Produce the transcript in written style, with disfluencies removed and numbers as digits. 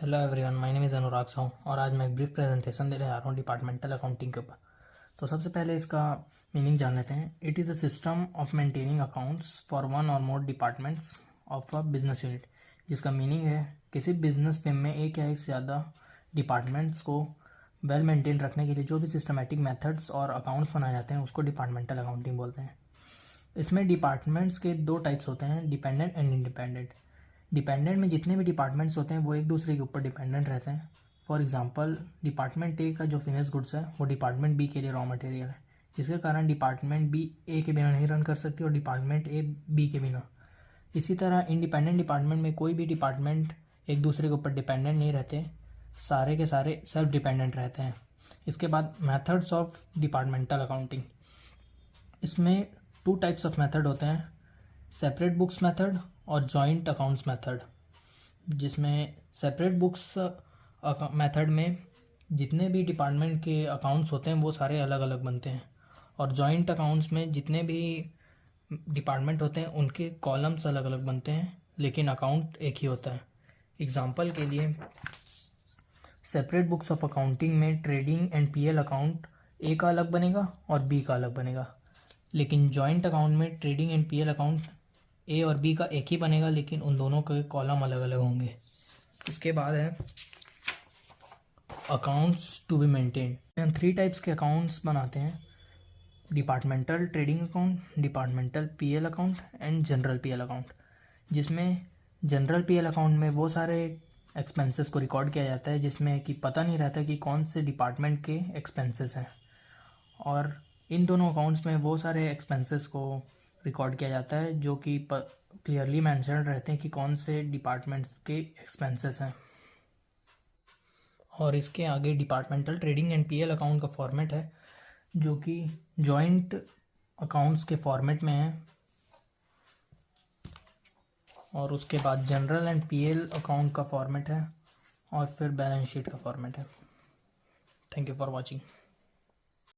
Hello everyone, my name is Anurag Sahu और आज मैं एक ब्रीफ प्रेजेंटेशन देने जा रहा हूँ डिपार्टमेंटल अकाउंटिंग के ऊपर। तो सबसे पहले इसका मीनिंग जान लेते हैं। It is a system of maintaining accounts for one or more departments of a business unit, जिसका मीनिंग है किसी बिजनेस फर्म में एक या एक से ज़्यादा डिपार्टमेंट्स को वेल मेंटेन रखने के लिए जो भी सिस्टमेटिक मेथड्स और अकाउंट्स बनाए जाते हैं उसको डिपार्टमेंटल अकाउंटिंग बोलते हैं। इसमें डिपार्टमेंट्स के दो टाइप्स होते हैं, डिपेंडेंट एंड इंडिपेंडेंट। डिपेंडेंट में जितने भी डिपार्टमेंट्स होते हैं वो एक दूसरे के ऊपर डिपेंडेंट रहते हैं। फॉर एग्जांपल, डिपार्टमेंट ए का जो फिनिश गुड्स है वो डिपार्टमेंट बी के लिए रॉ मटेरियल है, जिसके कारण डिपार्टमेंट बी ए के बिना नहीं रन कर सकती और डिपार्टमेंट ए बी के बिना। इसी तरह इंडिपेंडेंट डिपार्टमेंट में कोई भी डिपार्टमेंट एक दूसरे के ऊपर डिपेंडेंट नहीं रहते, सारे के सारे सेल्फ डिपेंडेंट रहते हैं। इसके बाद मेथड्स ऑफ डिपार्टमेंटल अकाउंटिंग। इसमें टू टाइप्स ऑफ मेथड होते हैं, सेपरेट बुक्स मेथड और जॉइंट अकाउंट्स मेथड। जिसमें सेपरेट बुक्स मेथड में जितने भी डिपार्टमेंट के अकाउंट्स होते हैं वो सारे अलग अलग बनते हैं, और जॉइंट अकाउंट्स में जितने भी डिपार्टमेंट होते हैं उनके कॉलम्स अलग अलग बनते हैं लेकिन अकाउंट एक ही होता है। एग्जांपल के लिए, सेपरेट बुक्स ऑफ अकाउंटिंग में ट्रेडिंग एंड पीएल अकाउंट ए का अलग बनेगा और बी का अलग बनेगा, लेकिन जॉइंट अकाउंट में ट्रेडिंग एंड पीएल अकाउंट ए और बी का एक ही बनेगा लेकिन उन दोनों के कॉलम अलग अलग होंगे। इसके बाद है अकाउंट्स टू बी मेंटेन। हम थ्री टाइप्स के अकाउंट्स बनाते हैं, departmental trading account, departmental PL account and general PL account. जिसमें जनरल पीएल अकाउंट में वो सारे एक्सपेंसेस को रिकॉर्ड किया जाता है जिसमें कि पता नहीं रहता कि कौन से डिपार्टमेंट के एक्सपेंसेस हैं, और इन दोनों अकाउंट्स में वो सारे एक्सपेंसेस को रिकॉर्ड किया जाता है जो कि क्लियरली मेंशन रहते हैं कि कौन से डिपार्टमेंट्स के एक्सपेंसेस हैं। और इसके आगे departmental trading and PL account का फॉर्मेट है जो कि जॉइंट अकाउंट्स के फॉर्मेट में है, और उसके बाद जनरल एंड पीएल अकाउंट का फॉर्मेट है, और फिर बैलेंस शीट का फॉर्मेट है। Thank you for watching.